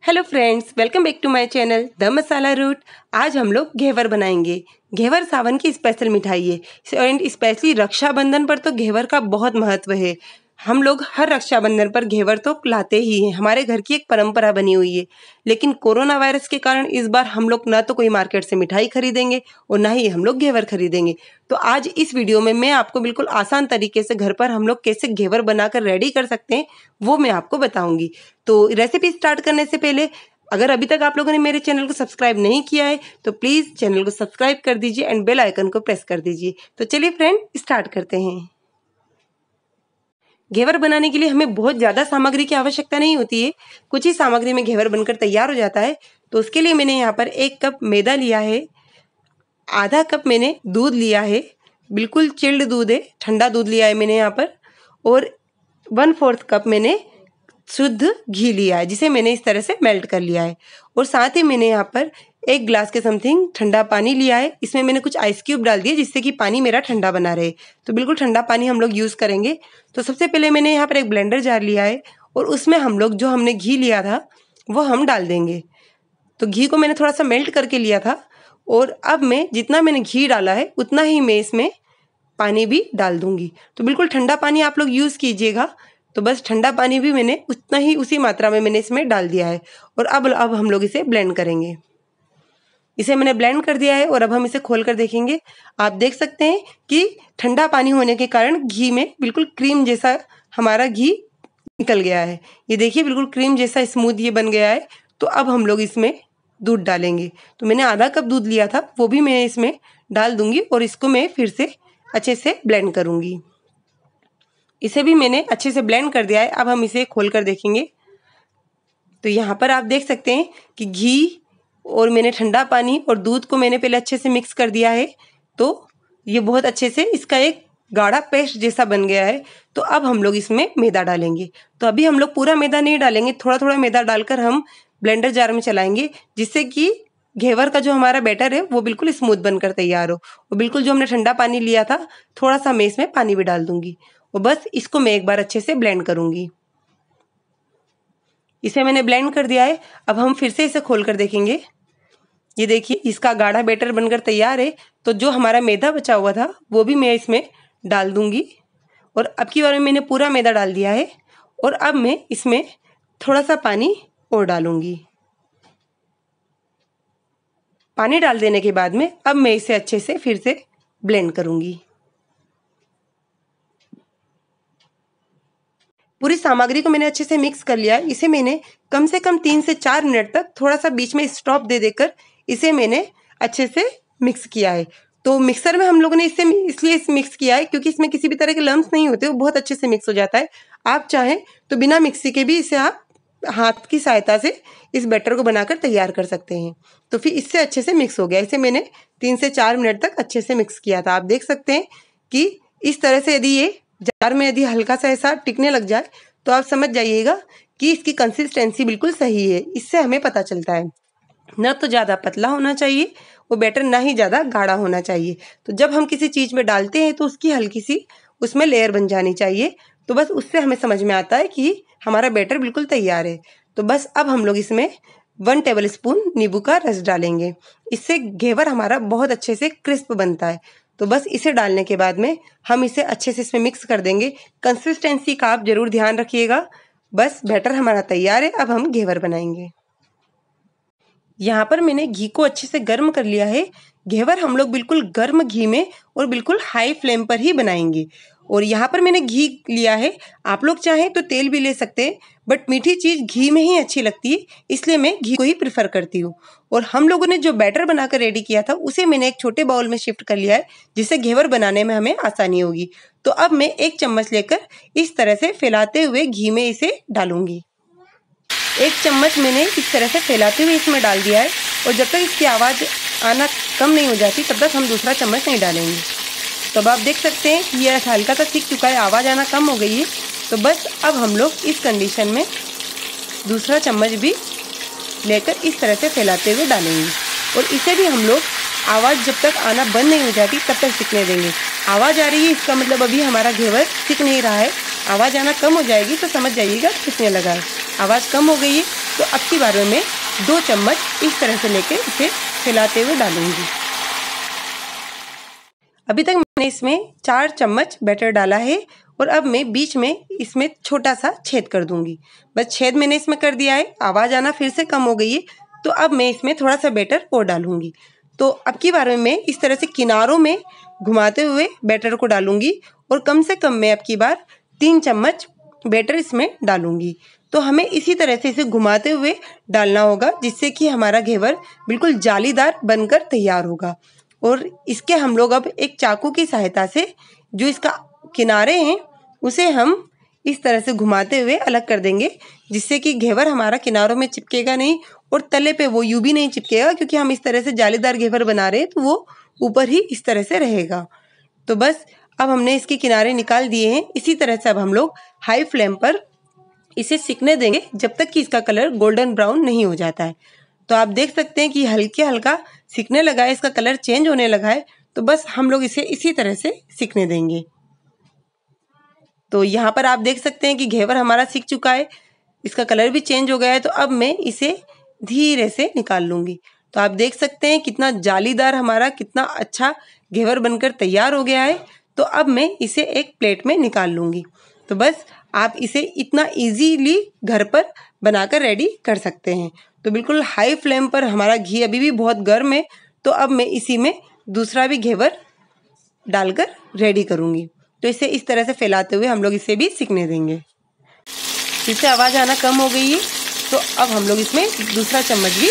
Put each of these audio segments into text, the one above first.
Hello friends, welcome back to my channel the masala root. आज हम लोग घेवर बनाएंगे। घेवर सावन की स्पेशल मिठाई है एंड स्पेशली रक्षाबंधन पर तो घेवर का बहुत महत्व है। हम लोग हर रक्षाबंधन पर घेवर तो लाते ही हैं, हमारे घर की एक परंपरा बनी हुई है। लेकिन कोरोना वायरस के कारण इस बार हम लोग ना तो कोई मार्केट से मिठाई खरीदेंगे और ना ही हम लोग घेवर खरीदेंगे। तो आज इस वीडियो में मैं आपको बिल्कुल आसान तरीके से घर पर हम लोग कैसे घेवर बनाकर रेडी कर सकते हैं वो मैं आपको बताऊंगी। तो रेसिपी स्टार्ट करने से पहले अगर अभी तक आप लोगों ने मेरे चैनल को सब्सक्राइब नहीं किया है तो प्लीज चैनल को सब्सक्राइब कर दीजिए एंड बेल आइकन को प्रेस कर दीजिए। तो चलिए फ्रेंड, स्टार्ट करते हैं। घेवर बनाने के लिए हमें बहुत ज़्यादा सामग्री की आवश्यकता नहीं होती है, कुछ ही सामग्री में घेवर बनकर तैयार हो जाता है। तो उसके लिए मैंने यहाँ पर 1 कप मैदा लिया है, आधा कप मैंने दूध लिया है, बिल्कुल चिल्ड दूध है, ठंडा दूध लिया है मैंने यहाँ पर, और 1/4 कप मैंने शुद्ध घी लिया है जिसे मैंने इस तरह से मेल्ट कर लिया है। और साथ ही मैंने यहाँ पर 1 गिलास के समथिंग ठंडा पानी लिया है। इसमें मैंने कुछ आइस क्यूब डाल दिए जिससे कि पानी मेरा ठंडा बना रहे। तो बिल्कुल ठंडा पानी हम लोग यूज़ करेंगे। तो सबसे पहले मैंने यहाँ पर एक ब्लेंडर जार लिया है और उसमें हम लोग जो हमने घी लिया था वो हम डाल देंगे। तो घी को मैंने थोड़ा सा मेल्ट करके लिया था और अब मैं जितना मैंने घी डाला है उतना ही मैं इसमें पानी भी डाल दूंगी। तो बिल्कुल ठंडा पानी आप लोग यूज़ कीजिएगा। तो बस ठंडा पानी भी मैंने उतना ही उसी मात्रा में मैंने इसमें डाल दिया है। और अब हम लोग इसे ब्लेंड करेंगे। इसे मैंने ब्लेंड कर दिया है और अब हम इसे खोल कर देखेंगे। आप देख सकते हैं कि ठंडा पानी होने के कारण घी में बिल्कुल क्रीम जैसा हमारा घी निकल गया है। ये देखिए बिल्कुल क्रीम जैसा स्मूथ ये बन गया है। तो अब हम लोग इसमें दूध डालेंगे। तो मैंने आधा कप दूध लिया था वो भी मैं इसमें डाल दूंगी और इसको मैं फिर से अच्छे से ब्लेंड करूंगी। इसे भी मैंने अच्छे से ब्लेंड कर दिया है। अब हम इसे खोल कर देखेंगे। तो यहाँ पर आप देख सकते हैं कि घी और मैंने ठंडा पानी और दूध को मैंने पहले अच्छे से मिक्स कर दिया है। तो ये बहुत अच्छे से इसका एक गाढ़ा पेस्ट जैसा बन गया है। तो अब हम लोग इसमें मैदा डालेंगे। तो अभी हम लोग पूरा मैदा नहीं डालेंगे, थोड़ा थोड़ा मैदा डालकर हम ब्लेंडर जार में चलाएंगे जिससे कि घेवर का जो हमारा बैटर है वो बिल्कुल स्मूथ बनकर तैयार हो। और बिल्कुल जो हमने ठंडा पानी लिया था थोड़ा सा मैं इसमें पानी भी डाल दूंगी और बस इसको मैं एक बार अच्छे से ब्लेंड करूंगी। इसे मैंने ब्लेंड कर दिया है। अब हम फिर से इसे खोल कर देखेंगे। ये देखिए इसका गाढ़ा बैटर बनकर तैयार है। तो जो हमारा मैदा बचा हुआ था वो भी मैं इसमें डाल दूंगी और अब की बार में मैंने पूरा मैदा डाल दिया है। और अब मैं इसमें थोड़ा सा पानी और डालूंगी। पानी डाल देने के बाद में अब मैं इसे अच्छे से फिर से ब्लेंड करूंगी। पूरी सामग्री को मैंने अच्छे से मिक्स कर लिया है। इसे मैंने कम से कम 3 से 4 मिनट तक थोड़ा सा बीच में स्टॉप दे देकर इसे मैंने अच्छे से मिक्स किया है। तो मिक्सर में हम लोगों ने इसे इसलिए मिक्स किया है क्योंकि इसमें किसी भी तरह के लम्स नहीं होते, वो बहुत अच्छे से मिक्स हो जाता है। आप चाहें तो बिना मिक्सी के भी इसे आप हाथ की सहायता से इस बैटर को बनाकर तैयार कर सकते हैं। तो फिर इससे अच्छे से मिक्स हो गया। इसे मैंने 3 से 4 मिनट तक अच्छे से मिक्स किया था। आप देख सकते हैं कि इस तरह से यदि ये जार में यदि हल्का सा ऐसा टिकने लग जाए तो आप समझ जाइएगा कि इसकी कंसिस्टेंसी बिल्कुल सही है। इससे हमें पता चलता है ना तो ज़्यादा पतला होना चाहिए वो बैटर, ना ही ज़्यादा गाढ़ा होना चाहिए। तो जब हम किसी चीज़ में डालते हैं तो उसकी हल्की सी उसमें लेयर बन जानी चाहिए। तो बस उससे हमें समझ में आता है कि हमारा बैटर बिल्कुल तैयार है। तो बस अब हम लोग इसमें 1 टेबल स्पून नींबू का रस डालेंगे। इससे घेवर हमारा बहुत अच्छे से क्रिस्प बनता है। तो बस इसे डालने के बाद में हम इसे अच्छे से इसमें मिक्स कर देंगे। कंसिस्टेंसी का आप जरूर ध्यान रखिएगा। बस बैटर हमारा तैयार है। अब हम घेवर बनाएंगे। यहाँ पर मैंने घी को अच्छे से गर्म कर लिया है। घेवर हम लोग बिल्कुल गर्म घी में और बिल्कुल हाई फ्लेम पर ही बनाएंगे। और यहाँ पर मैंने घी लिया है, आप लोग चाहें तो तेल भी ले सकते हैं, बट मीठी चीज़ घी में ही अच्छी लगती है, इसलिए मैं घी को ही प्रेफर करती हूँ। और हम लोगों ने जो बैटर बनाकर रेडी किया था उसे मैंने एक छोटे बाउल में शिफ्ट कर लिया है जिससे घेवर बनाने में हमें आसानी होगी। तो अब मैं 1 चम्मच लेकर इस तरह से फैलाते हुए घी में इसे डालूंगी। 1 चम्मच मैंने इस तरह से फैलाते हुए इसमें डाल दिया है। और जब तक इसकी आवाज़ आना कम नहीं हो जाती तब तक हम दूसरा चम्मच नहीं डालेंगे। तो अब आप देख सकते हैं कि ये हल्का सा सीख चुका है, आवाज़ आना कम हो गई है। तो बस अब हम लोग इस कंडीशन में दूसरा चम्मच भी लेकर इस तरह से फैलाते हुए डालेंगे। और इसे भी हम लोग आवाज़ जब तक आना बंद नहीं हो जाती तब तक सीखने देंगे। आवाज़ आ रही है इसका मतलब अभी हमारा घेवर सीख नहीं रहा है। आवाज़ आना कम हो जाएगी तो समझ जाइएगा सीखने लगा है। आवाज़ कम हो गई है तो अब की बार में मैं 2 चम्मच इस तरह से लेके इसे फैलाते हुए डालूंगी। अभी तक मैंने इसमें 4 चम्मच बैटर डाला है और अब मैं बीच में इसमें छोटा सा छेद कर दूंगी। बस छेद मैंने इसमें कर दिया है, आवाज़ आना फिर से कम हो गई है, तो अब मैं इसमें थोड़ा सा बैटर और डालूंगी। तो अब की बार में मैं इस तरह से किनारों में घुमाते हुए बैटर को डालूंगी और कम से कम मैं अब की बार 3 चम्मच बैटर इसमें डालूंगी। तो हमें इसी तरह से इसे घुमाते हुए डालना होगा, जिससे कि हमारा घेवर बिल्कुल जालीदार बनकर तैयार होगा। और इसके हम लोग अब एक चाकू की सहायता से जो इसका किनारे हैं उसे हम इस तरह से घुमाते हुए अलग कर देंगे, जिससे कि घेवर हमारा किनारों में चिपकेगा नहीं और तले पे वो यूं भी नहीं चिपकेगा, क्योंकि हम इस तरह से जालीदार घेवर बना रहे हैं तो वो ऊपर ही इस तरह से रहेगा। तो बस अब हमने इसके किनारे निकाल दिए हैं। इसी तरह से अब हम लोग हाई फ्लेम पर इसे सिकने देंगे जब तक कि इसका कलर गोल्डन ब्राउन नहीं हो जाता है। तो आप देख सकते हैं कि हल्के हल्का सिकने लगा है, इसका कलर चेंज होने लगा है। तो बस हम लोग इसे इसी तरह से सिकने देंगे। तो यहाँ पर आप देख सकते हैं कि घेवर हमारा सिक चुका है, इसका कलर भी चेंज हो गया है। तो अब मैं इसे धीरे से निकाल लूँगी। तो आप देख सकते हैं कितना जालीदार हमारा, कितना अच्छा घेवर बनकर तैयार हो गया है। तो अब मैं इसे एक प्लेट में निकाल लूँगी। तो बस आप इसे इतना इजीली घर पर बनाकर रेडी कर सकते हैं। तो बिल्कुल हाई फ्लेम पर हमारा घी अभी भी बहुत गर्म है। तो अब मैं इसी में दूसरा भी घेवर डालकर रेडी करूँगी। तो इसे इस तरह से फैलाते हुए हम लोग इसे भी सिकने देंगे। इससे आवाज़ आना कम हो गई है, तो अब हम लोग इसमें दूसरा चम्मच भी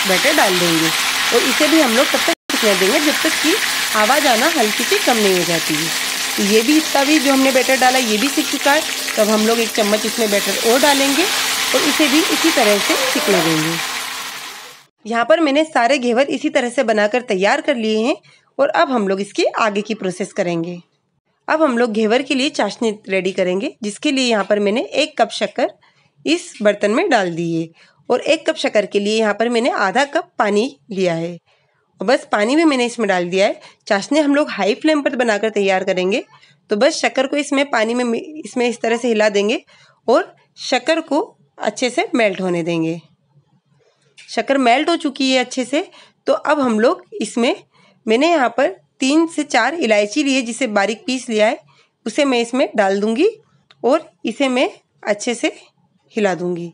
बैटर डाल देंगे और इसे भी हम लोग तब तक सिकने देंगे जब तक कि आवाज़ आना हल्की सी कम नहीं हो जाती है। तो ये भी, इसका भी जो हमने बैटर डाला ये भी सिक चुका है। तो अब हम लोग 1 चम्मच इसमें बैटर और डालेंगे और इसे भी इसी तरह से सिकने देंगे। यहाँ पर मैंने सारे घेवर इसी तरह से बनाकर तैयार कर लिए हैं और अब हम लोग इसकी आगे की प्रोसेस करेंगे। अब हम लोग घेवर के लिए चाशनी रेडी करेंगे, जिसके लिए यहाँ पर मैंने 1 कप शक्कर इस बर्तन में डाल दी है और 1 कप शक्कर के लिए यहाँ पर मैंने आधा कप पानी लिया है और बस पानी भी मैंने इसमें डाल दिया है। चाशनी हम लोग हाई फ्लेम पर बनाकर तैयार करेंगे। तो बस शक्कर को इसमें पानी में इसमें इस तरह से हिला देंगे और शक्कर को अच्छे से मेल्ट होने देंगे। शक्कर मेल्ट हो चुकी है अच्छे से। तो अब हम लोग इसमें, मैंने यहाँ पर 3 से 4 इलायची लिए जिसे बारीक पीस लिया है, उसे मैं इसमें डाल दूंगी और इसे मैं अच्छे से हिला दूंगी।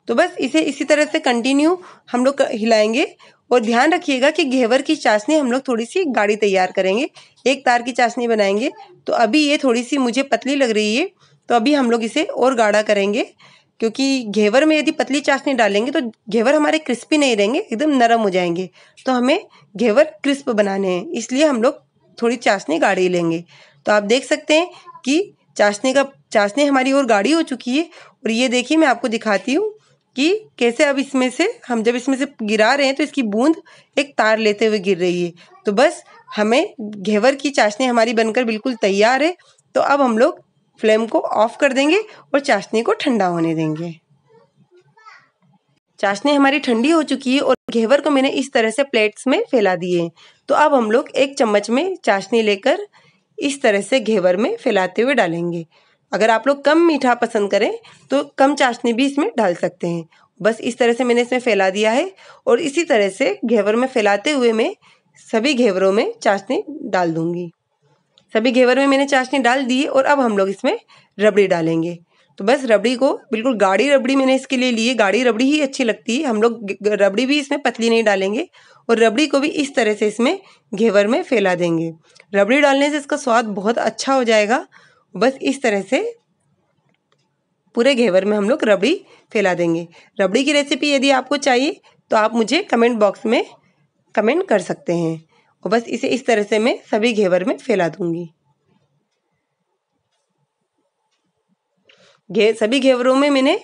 तो बस इसे इसी तरह से कंटिन्यू हम लोग हिलाएंगे और ध्यान रखिएगा कि घेवर की चाशनी हम लोग थोड़ी सी गाढ़ी तैयार करेंगे, 1 तार की चाशनी बनाएंगे। तो अभी ये थोड़ी सी मुझे पतली लग रही है, तो अभी हम लोग इसे और गाढ़ा करेंगे, क्योंकि घेवर में यदि पतली चाशनी डालेंगे तो घेवर हमारे क्रिस्पी नहीं रहेंगे, एकदम नरम हो जाएंगे। तो हमें घेवर क्रिस्प बनाने हैं, इसलिए हम लोग थोड़ी चाशनी गाढ़ी लेंगे। तो आप देख सकते हैं कि चाशनी हमारी और गाढ़ी हो चुकी है। और ये देखिए, मैं आपको दिखाती हूँ कि कैसे अब इसमें से हम जब इसमें से गिरा रहे हैं तो इसकी बूंद एक तार लेते हुए गिर रही है। तो बस हमें घेवर की चाशनी हमारी बनकर बिल्कुल तैयार है। तो अब हम लोग फ्लेम को ऑफ कर देंगे और चाशनी को ठंडा होने देंगे। चाशनी हमारी ठंडी हो चुकी है और घेवर को मैंने इस तरह से प्लेट्स में फैला दिए हैं। तो अब हम लोग 1 चम्मच में चाशनी लेकर इस तरह से घेवर में फैलाते हुए डालेंगे। अगर आप लोग कम मीठा पसंद करें तो कम चाशनी भी इसमें डाल सकते हैं। बस इस तरह से मैंने इसमें फैला दिया है और इसी तरह से घेवर में फैलाते हुए मैं सभी घेवरों में चाशनी डाल दूंगी। सभी घेवर में मैंने चाशनी डाल दी और अब हम लोग इसमें रबड़ी डालेंगे। तो बस रबड़ी को बिल्कुल गाढ़ी रबड़ी मैंने इसके लिए ली है, गाढ़ी रबड़ी ही अच्छी लगती है। हम लोग रबड़ी भी इसमें पतली नहीं डालेंगे और रबड़ी को भी इस तरह से इसमें घेवर में फैला देंगे। रबड़ी डालने से इसका स्वाद बहुत अच्छा हो जाएगा। बस इस तरह से पूरे घेवर में हम लोग रबड़ी फैला देंगे। रबड़ी की रेसिपी यदि आपको चाहिए तो आप मुझे कमेंट बॉक्स में कमेंट कर सकते हैं। और बस इसे इस तरह से मैं सभी घेवर में फैला दूंगी। सभी घेवरों में मैंने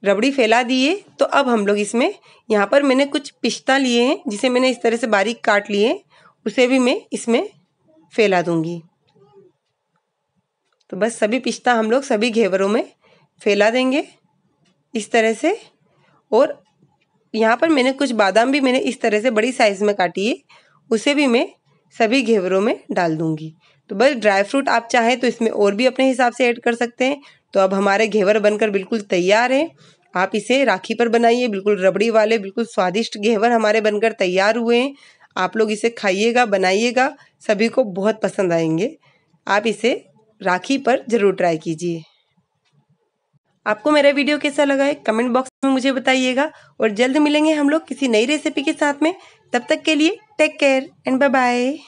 रबड़ी फैला दी है। तो अब हम लोग इसमें, यहाँ पर मैंने कुछ पिस्ता लिए हैं जिसे मैंने इस तरह से बारीक काट लिए, उसे भी मैं इसमें फैला दूंगी। तो बस सभी पिस्ता हम लोग सभी घेवरों में फैला देंगे इस तरह से। और यहाँ पर मैंने कुछ बादाम भी मैंने इस तरह से बड़ी साइज में काटी है, उसे भी मैं सभी घेवरों में डाल दूंगी। तो बस ड्राई फ्रूट आप चाहें तो इसमें और भी अपने हिसाब से ऐड कर सकते हैं। तो अब हमारे घेवर बनकर बिल्कुल तैयार है आप इसे राखी पर बनाइए, बिल्कुल रबड़ी वाले बिल्कुल स्वादिष्ट घेवर हमारे बनकर तैयार हुए हैं। आप लोग इसे खाइएगा, बनाइएगा, सभी को बहुत पसंद आएंगे। आप इसे राखी पर ज़रूर ट्राई कीजिए। आपको मेरा वीडियो कैसा लगा है कमेंट बॉक्स में मुझे बताइएगा, और जल्द मिलेंगे हम लोग किसी नई रेसिपी के साथ में। तब तक के लिए take care and bye bye.